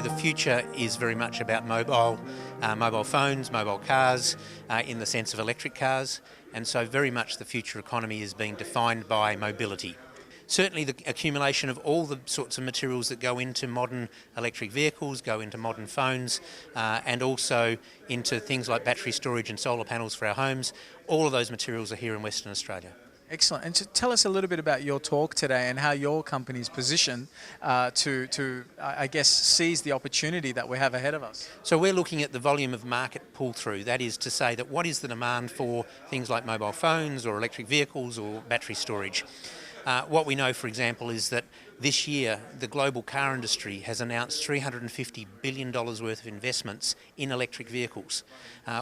the future is very much about mobile phones, mobile cars, in the sense of electric cars, and so very much the future economy is being defined by mobility. Certainly the accumulation of all the sorts of materials that go into modern electric vehicles, go into modern phones, and also into things like battery storage and solar panels for our homes, all of those materials are here in Western Australia. Excellent. And to tell us a little bit about your talk today and how your company is positioned I guess, seize the opportunity that we have ahead of us. So we're looking at the volume of market pull-through. That is to say that what is the demand for things like mobile phones or electric vehicles or battery storage. What we know, for example, is that this year the global car industry has announced $350 billion worth of investments in electric vehicles.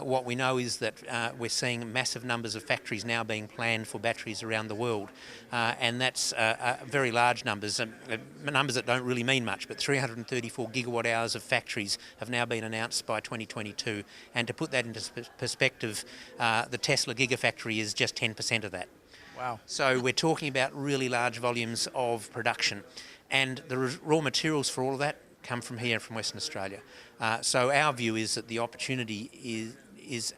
What we know is that we're seeing massive numbers of factories now being planned for batteries around the world, and that's very large numbers, numbers that don't really mean much, but 334 gigawatt hours of factories have now been announced by 2022, and to put that into perspective, the Tesla Gigafactory is just 10% of that. Wow. So we're talking about really large volumes of production, and the raw materials for all of that come from here, from Western Australia. So our view is that the opportunity is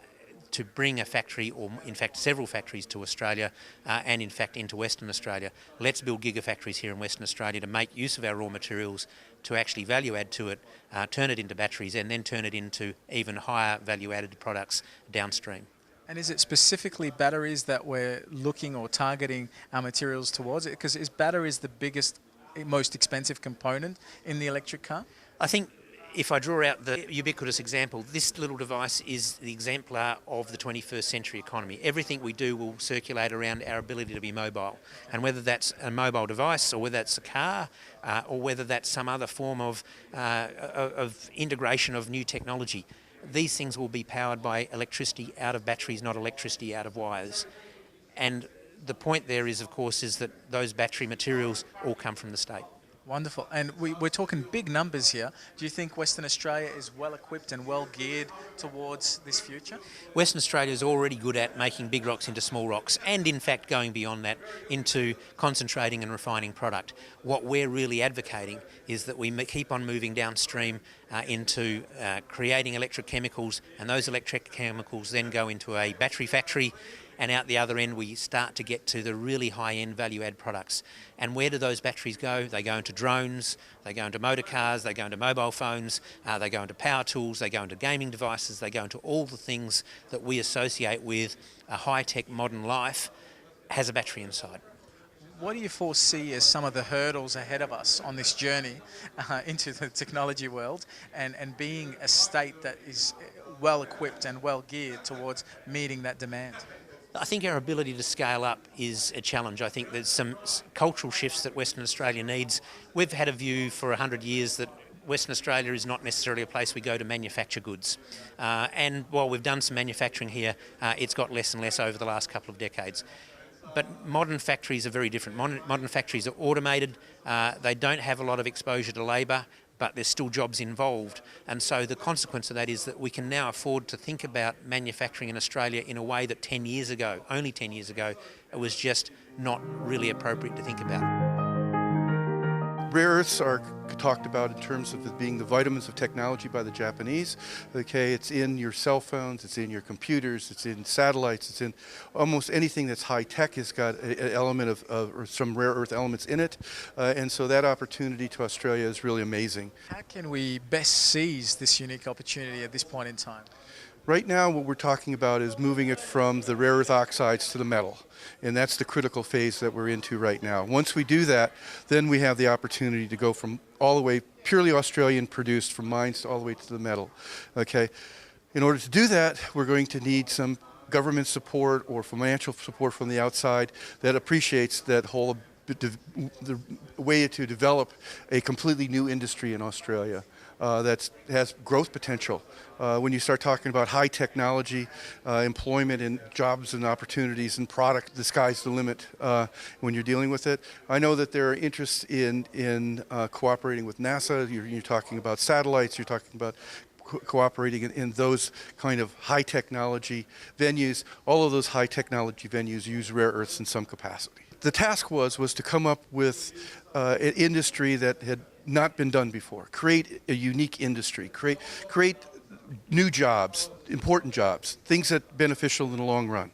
to bring a factory, or in fact several factories, to Australia and in fact into Western Australia. Let's build gigafactories here in Western Australia to make use of our raw materials, to actually value add to it, turn it into batteries, and then turn it into even higher value added products downstream. And is it specifically batteries that we're looking or targeting our materials towards? Because is batteries the biggest, most expensive component in the electric car? I think if I draw out the ubiquitous example, this little device is the exemplar of the 21st century economy. Everything we do will circulate around our ability to be mobile. And whether that's a mobile device, or whether that's a car, or whether that's some other form of integration of new technology, these things will be powered by electricity out of batteries, not electricity out of wires. And the point there is, of course, is that those battery materials all come from the state. Wonderful. And we're talking big numbers here. Do you think Western Australia is well equipped and well geared towards this future? Western Australia is already good at making big rocks into small rocks, and in fact going beyond that into concentrating and refining product. What we're really advocating is that we keep on moving downstream into creating electrochemicals, and those electrochemicals then go into a battery factory, and out the other end we start to get to the really high-end value-add products. And where do those batteries go? They go into drones, they go into motor cars, they go into mobile phones, they go into power tools, they go into gaming devices, they go into all the things that we associate with a high-tech modern life has a battery inside. What do you foresee as some of the hurdles ahead of us on this journey into the technology world, and being a state that is well equipped and well geared towards meeting that demand? I think our ability to scale up is a challenge. I think there's some cultural shifts that Western Australia needs. We've had a view for 100 years that Western Australia is not necessarily a place we go to manufacture goods. And while we've done some manufacturing here, it's got less and less over the last couple of decades. But modern factories are very different. Modern factories are automated. They don't have a lot of exposure to labour, but there's still jobs involved. And so the consequence of that is that we can now afford to think about manufacturing in Australia in a way that 10 years ago, only 10 years ago, it was just not really appropriate to think about. Rare earths are talked about in terms of it being the vitamins of technology by the Japanese. Okay, it's in your cell phones, it's in your computers, it's in satellites, it's in almost anything that's high tech has got an element of or some rare earth elements in it. And so that opportunity to Australia is really amazing. How can we best seize this unique opportunity at this point in time? Right now what we're talking about is moving it from the rare earth oxides to the metal. And that's the critical phase that we're into right now. Once we do that, then we have the opportunity to go from all the way purely Australian produced from mines to all the way to the metal. Okay. In order to do that, we're going to need some government support or financial support from the outside that appreciates that whole the way to develop a completely new industry in Australia that has growth potential. When you start talking about high technology, employment and jobs and opportunities and product, the sky's the limit when you're dealing with it. I know that there are interests in cooperating with NASA. You're talking about satellites, you're talking about cooperating in those kind of high technology venues. All of those high technology venues use rare earths in some capacity. The task was to come up with an industry that had not been done before. Create a unique industry. Create new jobs, important jobs, things that are beneficial in the long run.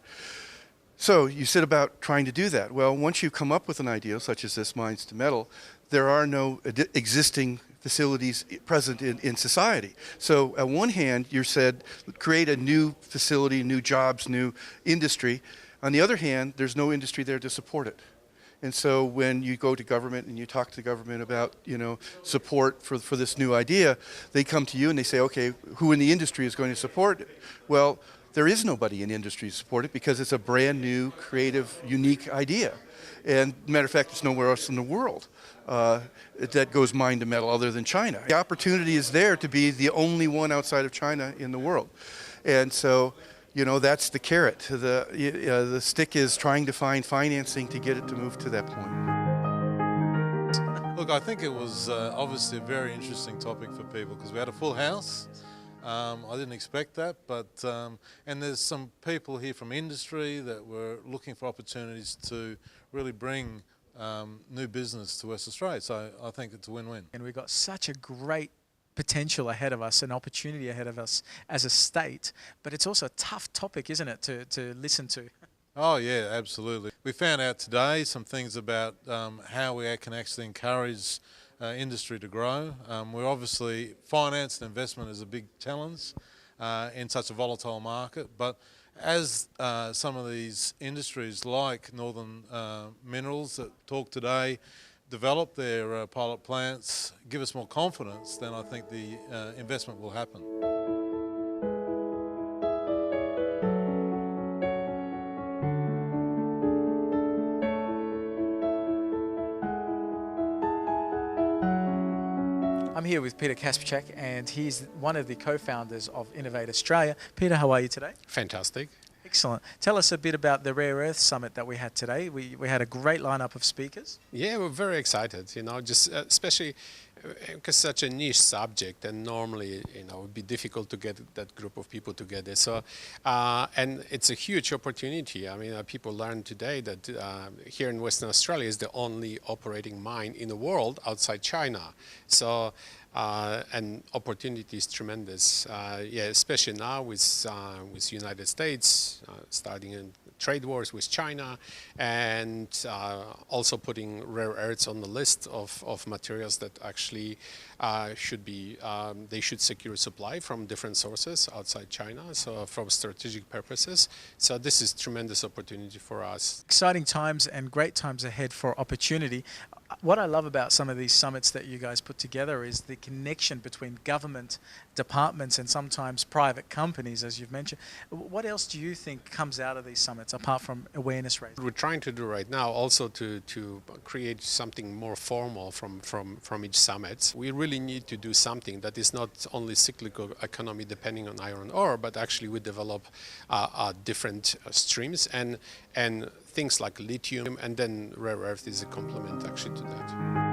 So you said about trying to do that. Well, once you come up with an idea, such as this mines to metal, there are no existing facilities present in society. So on one hand, you said create a new facility, new jobs, new industry. On the other hand, there's no industry there to support it. And so when you go to government and you talk to the government about, support for this new idea, they come to you and they say, okay, who in the industry is going to support it? Well, there is nobody in industry to support it because it's a brand new, creative, unique idea. And matter of fact, it's nowhere else in the world that goes mine to metal other than China. The opportunity is there to be the only one outside of China in the world. And so, that's the carrot. The stick is trying to find financing to get it to move to that point. Look, I think it was obviously a very interesting topic for people because we had a full house. I didn't expect that, but and there's some people here from industry that were looking for opportunities to really bring new business to West Australia. So I think it's a win-win. And we've got such a great potential ahead of us, an opportunity ahead of us as a state, but it's also a tough topic, isn't it, to listen to? Oh yeah, absolutely. We found out today some things about how we can actually encourage industry to grow. We're obviously, finance and investment is a big challenge in such a volatile market, but as some of these industries like Northern Minerals that talk today develop their pilot plants, give us more confidence, then I think the investment will happen. I'm here with Peter Kaspchak, and he's one of the co-founders of Innovate Australia. Peter, how are you today? Fantastic. Excellent. Tell us a bit about the Rare Earth Summit that we had today. We had a great lineup of speakers. Yeah, we're very excited, just especially because such a niche subject, and normally, it would be difficult to get that group of people together. So, and it's a huge opportunity. I mean, people learned today that here in Western Australia is the only operating mine in the world outside China. So, and opportunity is tremendous. Yeah, especially now with United States starting in trade wars with China, and also putting rare earths on the list of materials that actually they should secure supply from different sources outside China, so from strategic purposes. So this is tremendous opportunity for us. Exciting times and great times ahead for opportunity. What I love about some of these summits that you guys put together is the connection between government departments and sometimes private companies, as you've mentioned. What else do you think comes out of these summits apart from awareness raising? What we're trying to do right now also to create something more formal from each summit. We really need to do something that is not only cyclical economy depending on iron ore, but actually we develop different streams and things like lithium, and then rare earth is a complement actually to that.